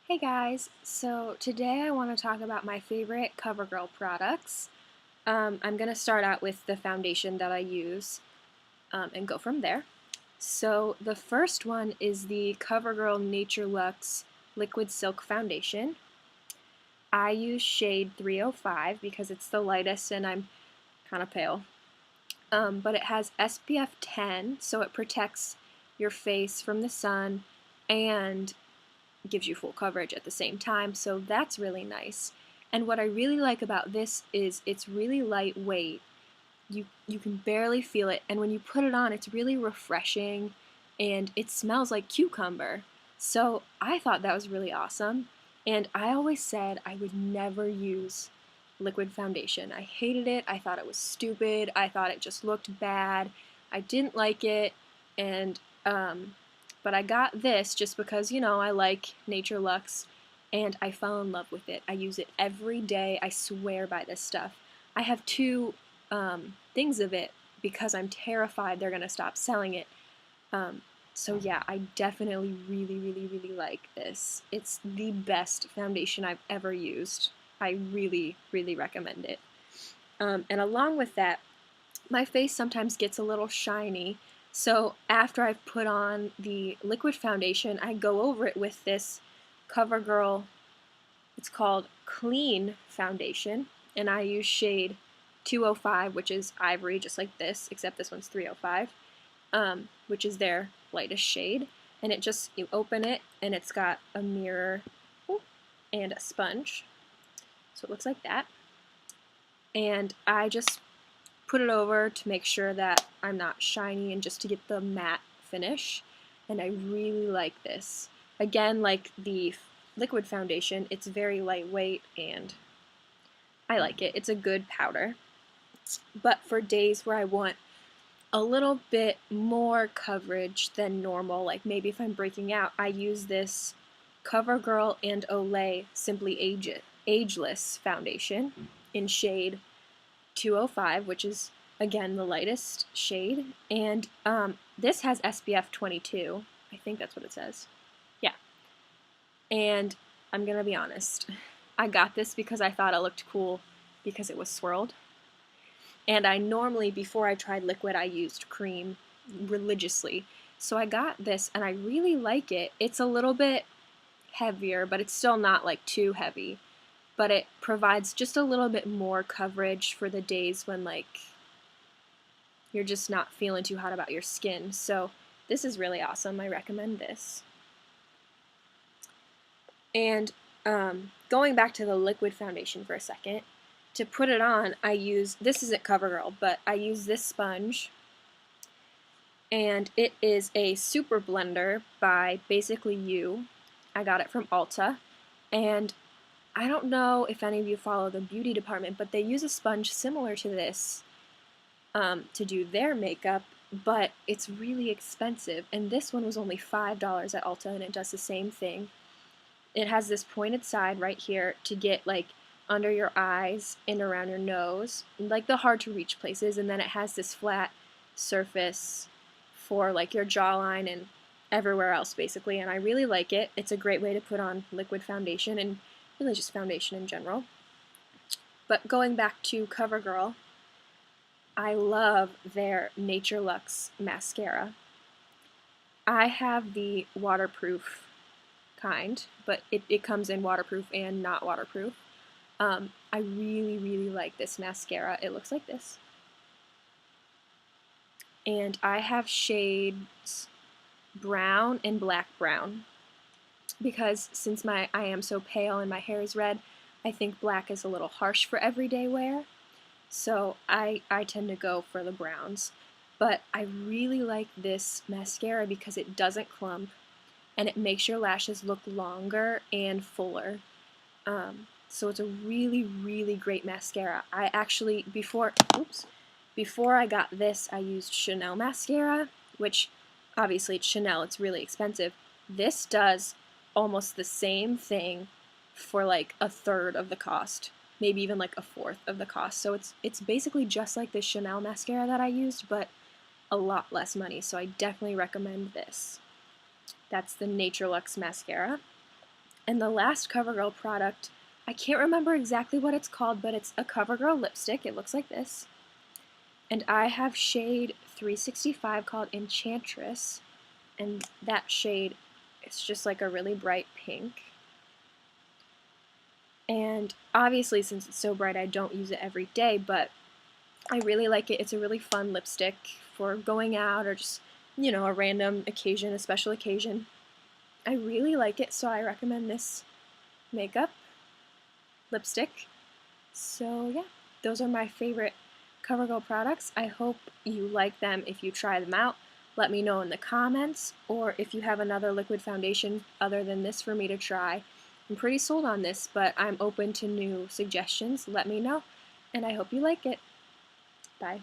Hey guys, so today I want to talk about my favorite CoverGirl products. I'm going to start out with the foundation that I use and go from there. So the first one is the CoverGirl Nature Luxe Liquid Silk Foundation. I use shade 305 because it's the lightest and I'm kind of pale. But it has SPF 10, so it protects your face from the sun and gives you full coverage at the same time, so that's really nice. And what I really like about this is it's really lightweight. You can barely feel it, and when you put it on, it's really refreshing, and it smells like cucumber. So I thought that was really awesome, and I always said I would never use liquid foundation. I hated it. I thought it was stupid. I thought it just looked bad. I didn't like it, and but I got this just because, I like Nature Luxe and I fell in love with it. I use it every day. I swear by this stuff. I have two things of it because I'm terrified they're going to stop selling it. Um, so yeah, I definitely really, really, really like this. It's the best foundation I've ever used. I really, really recommend it. And along with that, my face sometimes gets a little shiny. So after I've put on the liquid foundation, I go over it with this CoverGirl, it's called Clean Foundation, and I use shade 205, which is ivory, just like this, except this one's 305, which is their lightest shade. And you open it, and it's got a mirror and a sponge. So it looks like that. And I just put it over to make sure that I'm not shiny and just to get the matte finish. And I really like this. Again, like the liquid foundation, it's very lightweight and I like it. It's a good powder. But for days where I want a little bit more coverage than normal, like maybe if I'm breaking out, I use this CoverGirl and Olay Simply Ageless foundation in shade 205, which is again the lightest shade, and this has SPF 22. I think that's what it says. Yeah, and I'm gonna be honest, I got this because I thought it looked cool because it was swirled. And I normally, before I tried liquid, I used cream religiously. So I got this and I really like it. It's a little bit heavier, but it's still not like too heavy. But it provides just a little bit more coverage for the days when like you're just not feeling too hot about your skin. So this is really awesome. I recommend this. And going back to the liquid foundation for a second, to put it on, this isn't CoverGirl, but I use this sponge. And it is a super blender by Basically You. I got it from Ulta. And I don't know if any of you follow the beauty department, but they use a sponge similar to this to do their makeup, but it's really expensive. And this one was only $5 at Ulta, and it does the same thing. It has this pointed side right here to get like under your eyes and around your nose, like the hard to reach places, and then it has this flat surface for like your jawline and everywhere else basically, and I really like it. It's a great way to put on liquid foundation and really just foundation in general. But going back to CoverGirl, I love their Nature Luxe mascara. I have the waterproof kind, but it comes in waterproof and not waterproof. I really, really like this mascara. It looks like this. And I have shades brown and black brown because since I am so pale and my hair is red, I think black is a little harsh for everyday wear. So I tend to go for the browns. But I really like this mascara because it doesn't clump and it makes your lashes look longer and fuller. So it's a really, really great mascara. I actually, before I got this, I used Chanel mascara, which obviously it's Chanel, it's really expensive. This does almost the same thing for like a third of the cost, maybe even like a fourth of the cost. So it's basically just like the Chanel mascara that I used, but a lot less money. So I definitely recommend this. That's the Nature Luxe mascara. And the last CoverGirl product, I can't remember exactly what it's called, but it's a CoverGirl lipstick. It looks like this. And I have shade 365 called Enchantress. And that shade, it's just like a really bright pink. And obviously, since it's so bright, I don't use it every day, but I really like it. It's a really fun lipstick for going out or just, a random occasion, a special occasion. I really like it, so I recommend this makeup lipstick. So yeah, those are my favorite CoverGirl products. I hope you like them. If you try them out, let me know in the comments, or if you have another liquid foundation other than this for me to try. I'm pretty sold on this, but I'm open to new suggestions. Let me know, and I hope you like it. Bye.